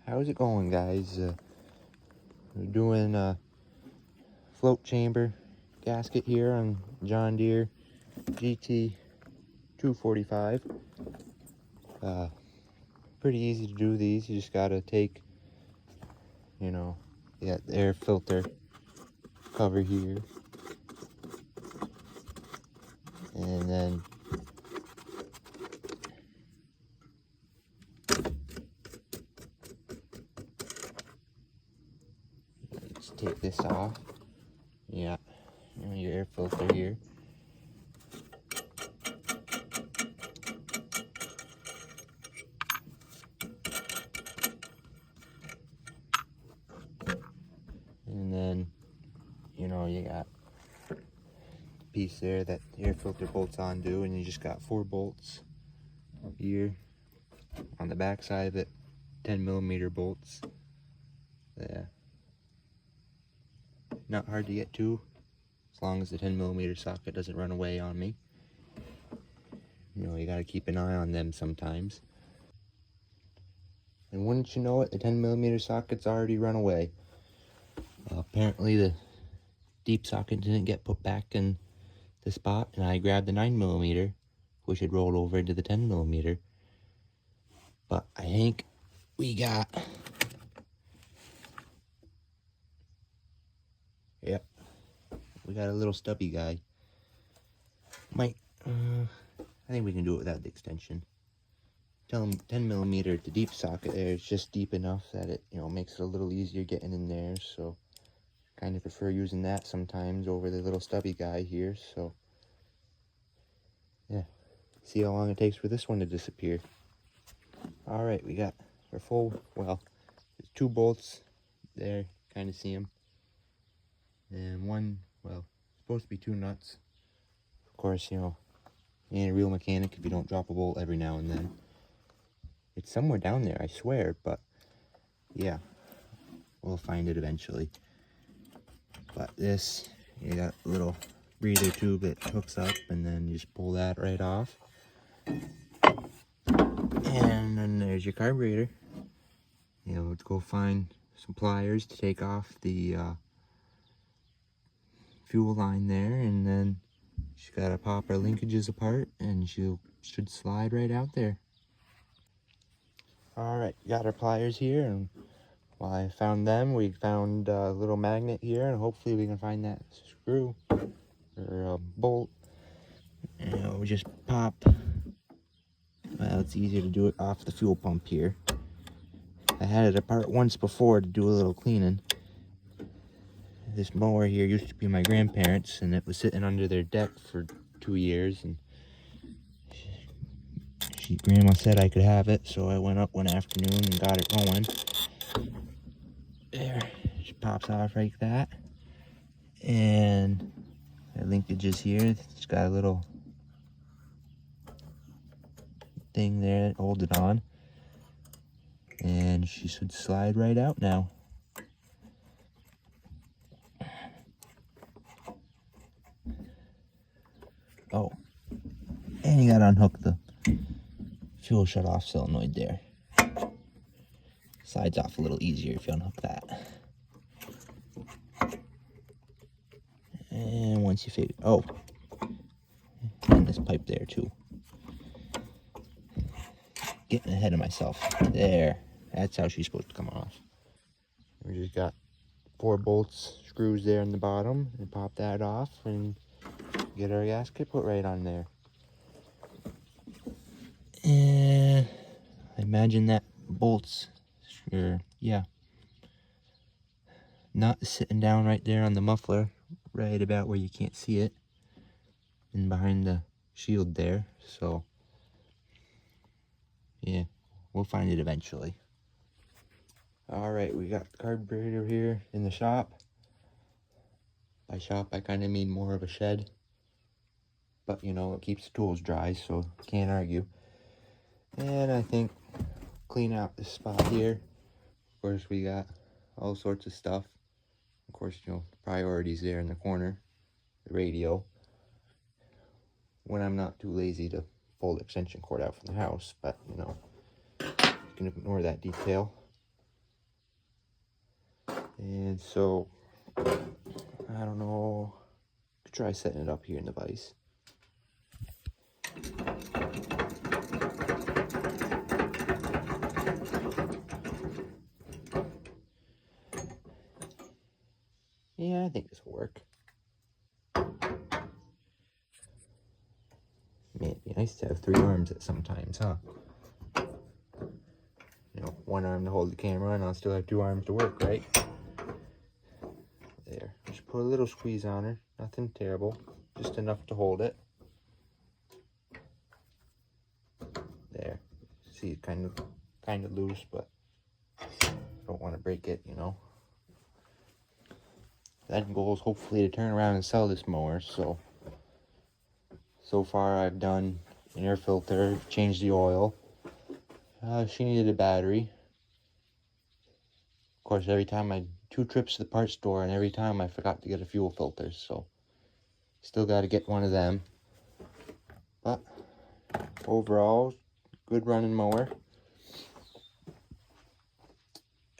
How's it going, guys? We're doing a float chamber gasket here on John Deere GT245. Pretty easy to do these. You just gotta take, the air filter cover here, and then let's take this off. Yeah, your air filter here. And then, you got the piece there that the air filter bolts onto, and you just got 4 bolts here on the back side of it, 10mm bolts. Yeah, not hard to get to, as long as the 10mm socket doesn't run away on me. You gotta keep an eye on them sometimes. And wouldn't you know it, the 10mm socket's already run away. Apparently the deep socket didn't get put back in the spot, and I grabbed the 9mm, which had rolled over into the 10mm. But I think we got, yep, we got a little stubby guy. I think we can do it without the extension. Tell them 10mm at the deep socket there is just deep enough that it, makes it a little easier getting in there. So kind of prefer using that sometimes over the little stubby guy here. So yeah, see how long it takes for this one to disappear. All right, we got our full, well, there's 2 bolts there, kind of see them. And one, well, supposed to be 2 nuts. Of course, you ain't a real mechanic if you don't drop a bolt every now and then. It's somewhere down there, I swear, but yeah, we'll find it eventually. But this, you got a little breather tube that hooks up, and then you just pull that right off. And then there's your carburetor. Let's go find some pliers to take off the fuel line there, and then she's got to pop her linkages apart, and she should slide right out there. Alright, got our pliers here, and while I found them, we found a little magnet here, and hopefully we can find that screw or bolt. And we just pop. Well, it's easier to do it off the fuel pump here. I had it apart once before to do a little cleaning. This mower here used to be my grandparents', and it was sitting under their deck for 2 years, and Grandma said I could have it, so I went up one afternoon and got it going. There, just pops off like that. And the linkages here, it's got a little thing there that holds it on. And she should slide right out now. Oh, and you gotta unhook the fuel shut-off solenoid there. Slides off a little easier if you unhook that. And once you figure, oh, and this pipe there too. Getting ahead of myself. There, that's how she's supposed to come off. We just got 4 bolts, screws there in the bottom, and pop that off and get our gasket put right on there. And I imagine that bolt's, sure, yeah, not sitting down right there on the muffler, right about where you can't see it, and behind the shield there. So yeah, we'll find it eventually. Alright, we got the carburetor here in the shop. By shop, I kind of mean more of a shed. But, it keeps the tools dry, so can't argue. And I think clean out this spot here. Of course, we got all sorts of stuff. Of course, priorities there in the corner. The radio. When I'm not too lazy to pull the extension cord out from the house. But, you can ignore that detail. And so, I don't know, could try setting it up here in the vise. Yeah, I think this will work. Man, it'd be nice to have 3 arms at some times, huh? You know, 1 arm to hold the camera, and I'll still have 2 arms to work, right? There. Just put a little squeeze on her. Nothing terrible. Just enough to hold it. There. See, it's kind of loose, but don't want to break it, you know. That goal is hopefully to turn around and sell this mower. So far I've done an air filter, changed the oil. She needed a battery. Of course, every time 2 trips to the parts store, and every time I forgot to get a fuel filter. So still got to get one of them. But overall, good running mower.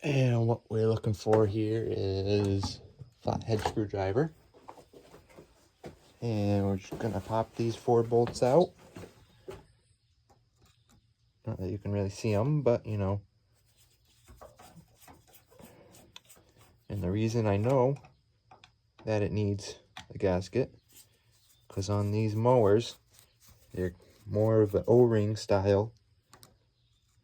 And what we're looking for here is flathead screwdriver. And we're just gonna pop these 4 bolts out. Not that you can really see them, but you know. And the reason I know that it needs a gasket, because on these mowers, they're more of an O-ring style.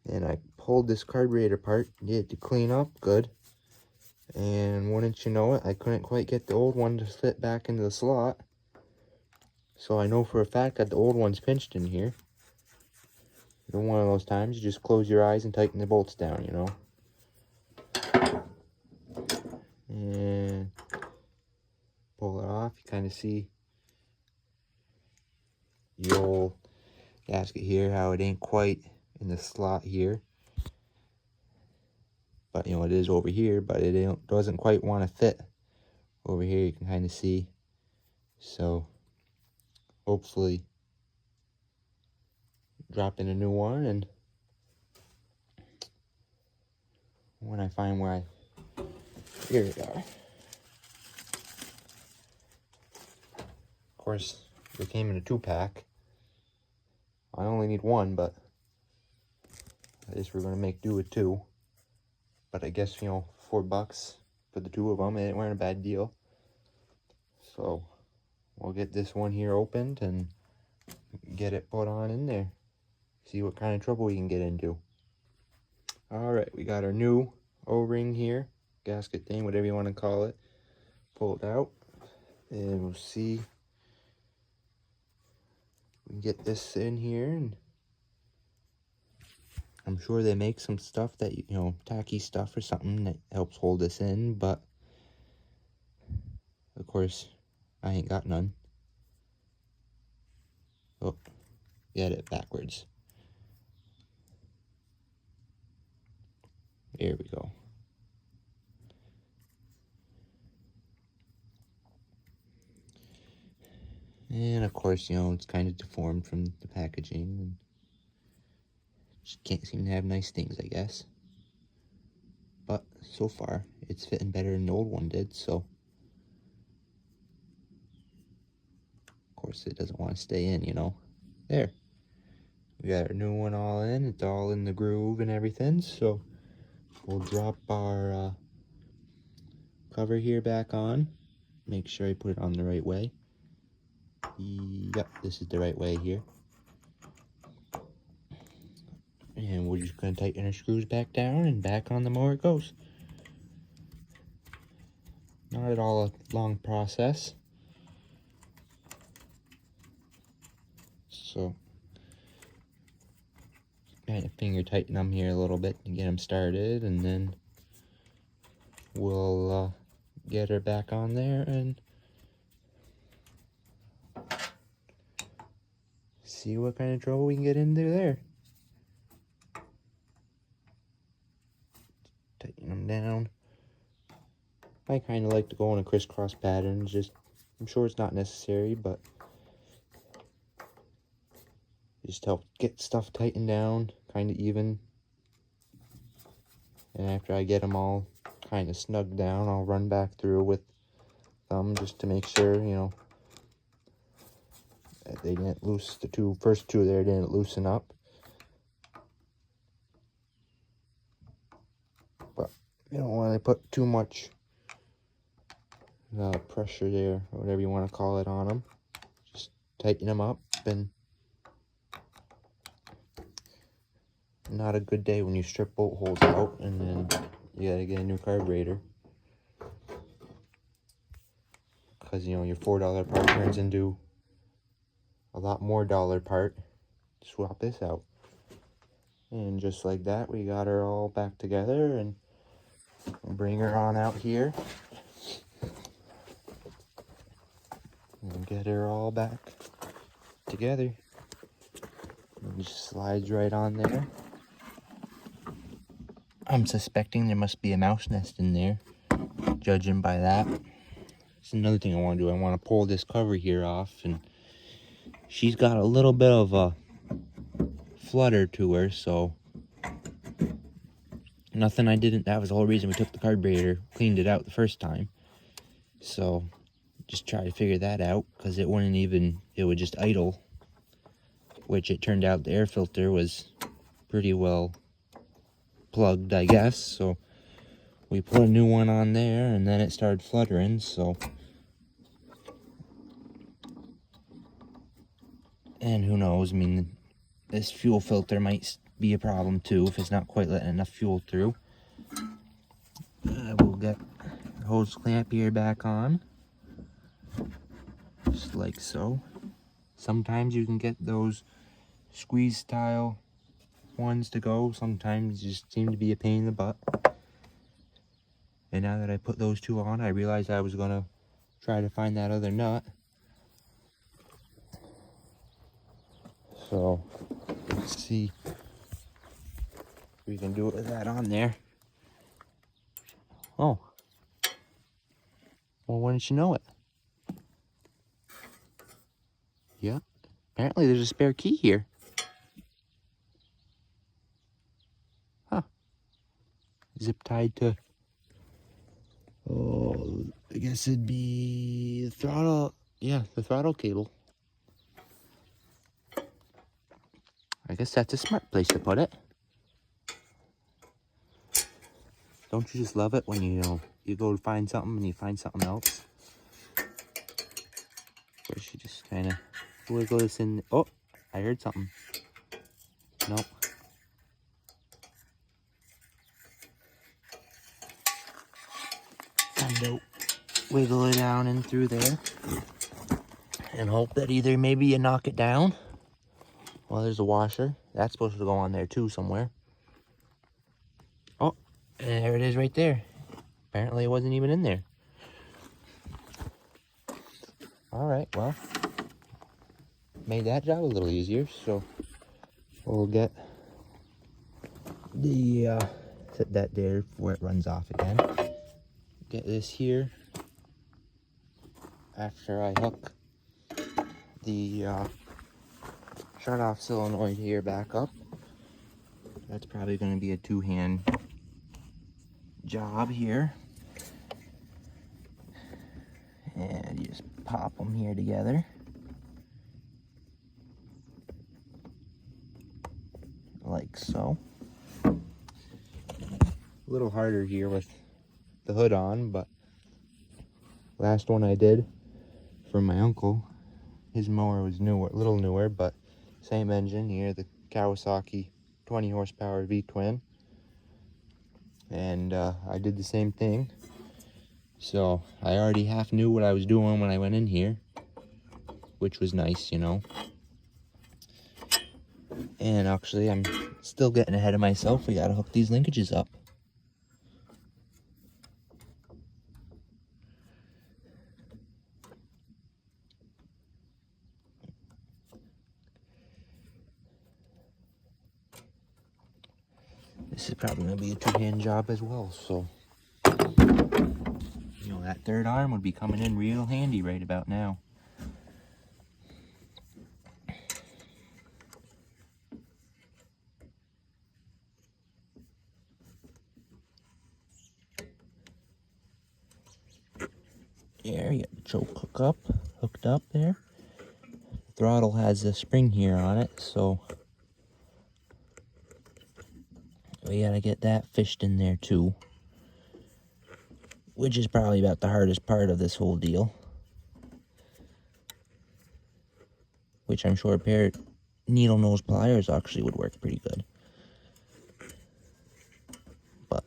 And I pulled this carburetor apart, get it to clean up good. And wouldn't you know it, I couldn't quite get the old one to fit back into the slot. So I know for a fact that the old one's pinched in here. And one of those times, you just close your eyes and tighten the bolts down, you know. And pull it off. You kind of see the old gasket here, how it ain't quite in the slot here. But, you know, it is over here, but it doesn't quite want to fit over here. You can kind of see. So, hopefully, drop in a new one, and when I find where here we are. Of course, they came in a 2-pack. I only need 1, but I guess we're gonna make do with 2. But I guess, you know, $4 for the 2 of them, it weren't a bad deal. So we'll get this one here opened and get it put on in there. See what kind of trouble we can get into. All right, we got our new O-ring here, gasket thing, whatever you want to call it, pulled out, and we'll see. We can get this in here, and I'm sure they make some stuff that, you know, tacky stuff or something that helps hold this in, but of course I ain't got none. Oh, get it backwards. There we go. And of course, you know, it's kind of deformed from the packaging, and just can't seem to have nice things, I guess. But so far, it's fitting better than the old one did, so. Of course, it doesn't want to stay in, you know. There. We got our new one all in. It's all in the groove and everything, so we'll drop our cover here back on. Make sure I put it on the right way. Yep, this is the right way here. And we're just going to tighten our screws back down, and back on the mower it goes. Not at all a long process. So, kind of finger tighten them here a little bit to get them started, and then we'll get her back on there and see what kind of trouble we can get into there. Tighten them down. I kind of like to go in a crisscross pattern. Just, I'm sure it's not necessary, but just help get stuff tightened down, kind of even. And after I get them all kind of snug down. I'll run back through with thumb just to make sure, you know, that they didn't loose, the first two there didn't loosen up. But you don't want to put too much pressure there, or whatever you want to call it, on them. Just tighten them up. And not a good day when you strip bolt holes out and then you gotta get a new carburetor, because you know your $4 part turns into a lot more dollar part. Swap this out. And just like that, we got her all back together, and we'll bring her on out here and get her all back together. It just slides right on there. I'm suspecting there must be a mouse nest in there, judging by that. That's another thing I want to do. I want to pull this cover here off, and she's got a little bit of a flutter to her, so nothing I didn't, that was the whole reason we took the carburetor, cleaned it out the first time. So just try to figure that out, because it wouldn't even, it would just idle, which it turned out the air filter was pretty well plugged, I guess. So we put a new one on there, and then it started fluttering. So, and who knows, I mean, this fuel filter might be a problem too if it's not quite letting enough fuel through. We'll get the hose clamp here back on, just like so. Sometimes you can get those squeeze style ones to go, sometimes just seem to be a pain in the butt. And now that I put those two on, I realized I was gonna try to find that other nut. So let's see if we can do it with that on there. Oh, well, why didn't you know it? Yeah, apparently there's a spare key here. Huh. Zip tied to, oh, I guess it'd be the throttle. Yeah, the throttle cable. I guess that's a smart place to put it. Don't you just love it when you know you go to find something and you find something else? Where she just kind of wiggle this in. Oh, I heard something. Nope. Kind of wiggle it down in through there and hope that either maybe you knock it down. Well, there's a washer. That's supposed to go on there too somewhere. Oh, and there it is right there. Apparently it wasn't even in there. Alright, well, made that job a little easier, so we'll get the, set that there before it runs off again. Get this here after I hook the shut-off solenoid here back up. That's probably going to be a two-hand job here. And you just pop them here together. Like so. A little harder here with the hood on, but last one I did for my uncle, his mower was newer, a little newer, but same engine here, the Kawasaki 20 horsepower V-twin. And I did the same thing. So I already half knew what I was doing when I went in here, which was nice, you know. And actually, I'm still getting ahead of myself. We gotta hook these linkages up. This is probably gonna be a two-hand job as well, so you know, that third arm would be coming in real handy right about now. There, you got the choke hooked up there. The throttle has a spring here on it, so we gotta get that fished in there too. Which is probably about the hardest part of this whole deal. Which I'm sure a pair of needle nose pliers actually would work pretty good. But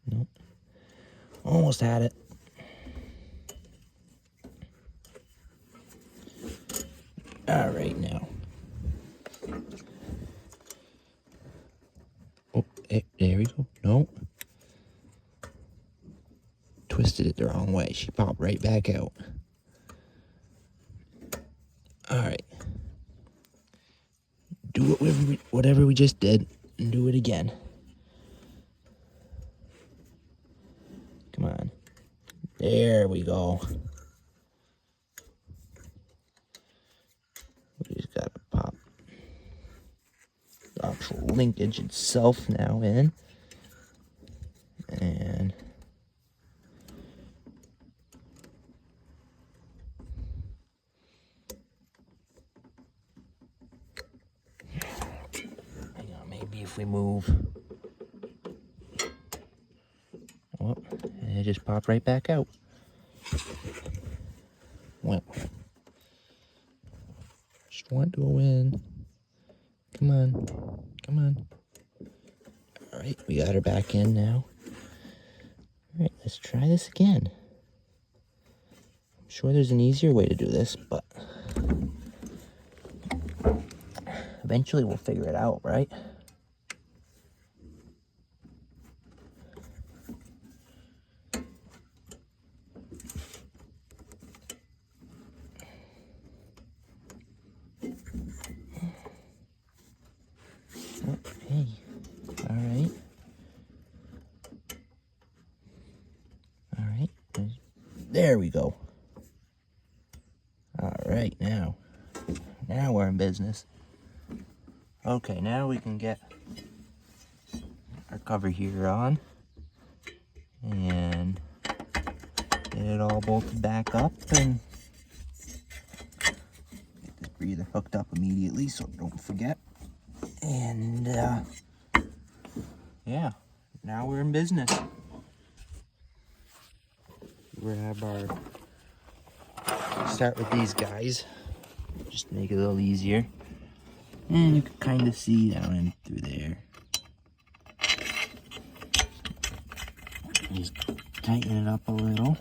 nope. Almost had it. Alright now. Oh, there we go. No. Twisted it the wrong way. She popped right back out. Alright. Do whatever we just did and do it again. Come on. There we go. We just gotta pop the actual linkage itself now in. And hang on, maybe if we move. Oh, and it just popped right back out. Well, just want to go in. Come on. Come on. Alright, we got her back in now. Alright, let's try this again. I'm sure there's an easier way to do this, but eventually we'll figure it out, right? Oh, hey. Alright. Alright. There we go. Alright, now we're in business. Okay, now we can get our cover here on and get it all bolted back up and get this breather hooked up immediately so don't forget. And yeah, now we're in business. Grab our, start with these guys, just to make it a little easier. And you can kind of see down in through there. Just tighten it up a little.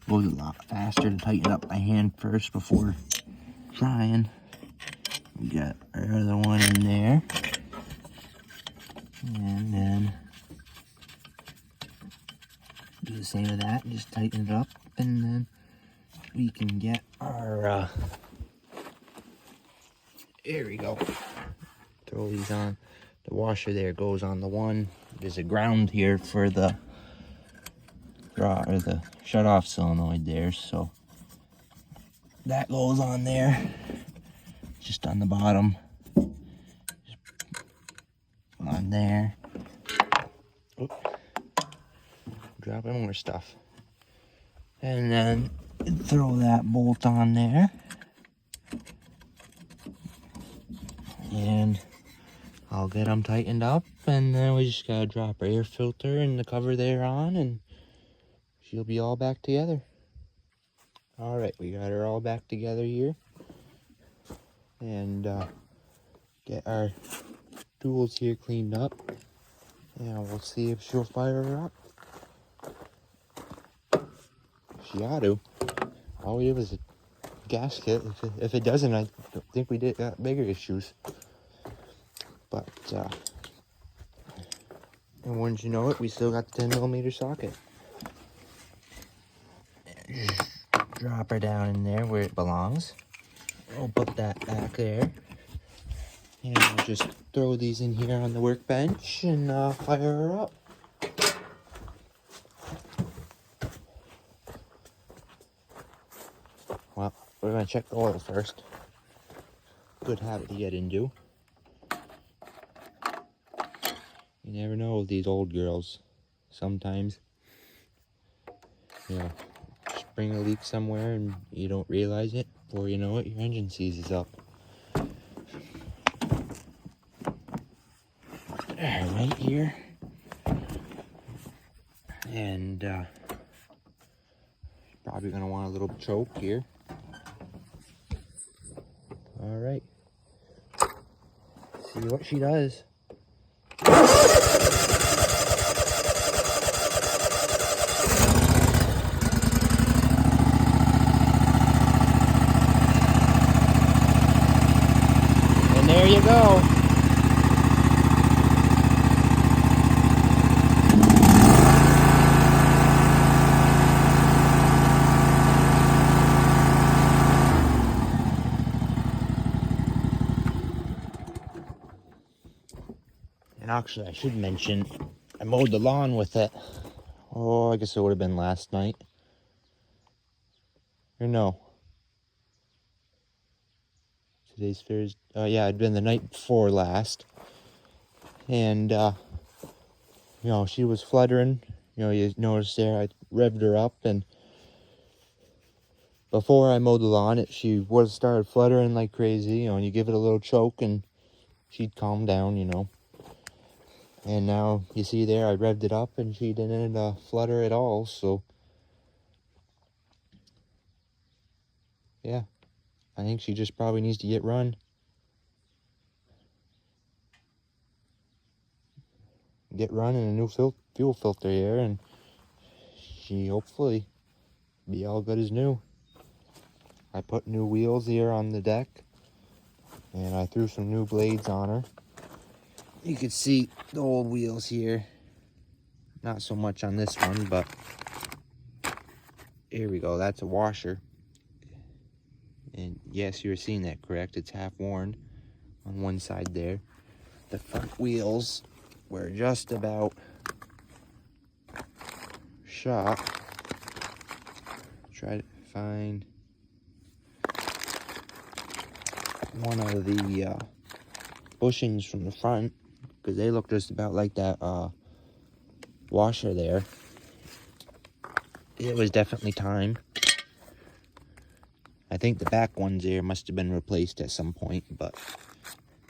Goes a lot faster to tighten up by hand first before trying. We got our other one in there. And then do the same with that, just tighten it up, and then we can get our, there we go. Throw these on. The washer there goes on the one. There's a ground here for the draw, or the shut-off solenoid there, so that goes on there, just on the bottom, just on there. Oop. Dropping more stuff. And then throw that bolt on there. And I'll get them tightened up, and then we just gotta drop our air filter and the cover there on, and she'll be all back together. Alright, we got her all back together here. And get our tools here cleaned up. And we'll see if she'll fire her up. She ought to. All we did was a gasket. If it doesn't, I think we got bigger issues. But, and once you know it, we still got the 10mm socket. Drop her down in there where it belongs. We'll put that back there. And we'll just throw these in here on the workbench and fire her up. Well, we're going to check the oil first. good habit to get into. You never know with these old girls. Sometimes, you know, spring a leak somewhere and you don't realize it. Before you know it, your engine seizes up. Right here. And probably going to want a little choke here. All right. See what she does. And there you go. And actually, I should mention, I mowed the lawn with it. Oh, I guess it would have been last night. Or no. Today's Thursday. Yeah, it'd been the night before last. And, you know, she was fluttering. You know, you noticed there, I revved her up. And before I mowed the lawn, she would have started fluttering like crazy. You know, and you give it a little choke and she'd calm down, you know. And now, you see there, I revved it up and she didn't flutter at all, so. Yeah, I think she just probably needs to get run. Get run and a new fuel filter here, and she hopefully be all good as new. I put new wheels here on the deck, and I threw some new blades on her. You can see the old wheels here. Not so much on this one, but here we go. That's a washer. And yes, you were seeing that correct. It's half worn on one side there. The front wheels were just about shot. Try to find one of the bushings from the front, because they look just about like that washer there. It was definitely time. I think the back ones here must have been replaced at some point, but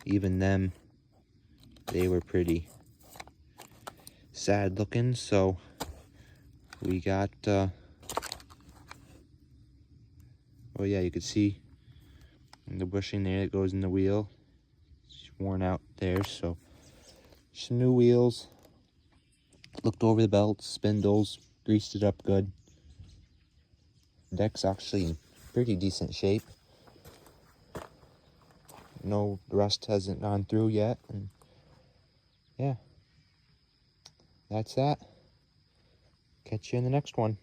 even them, they were pretty sad looking. So we got oh yeah, you could see the bushing there that goes in the wheel. It's worn out there, so some new wheels. Looked over the belts, spindles, greased it up good. Deck's actually in pretty decent shape. No rust hasn't gone through yet, and yeah, that's that. Catch you in the next one.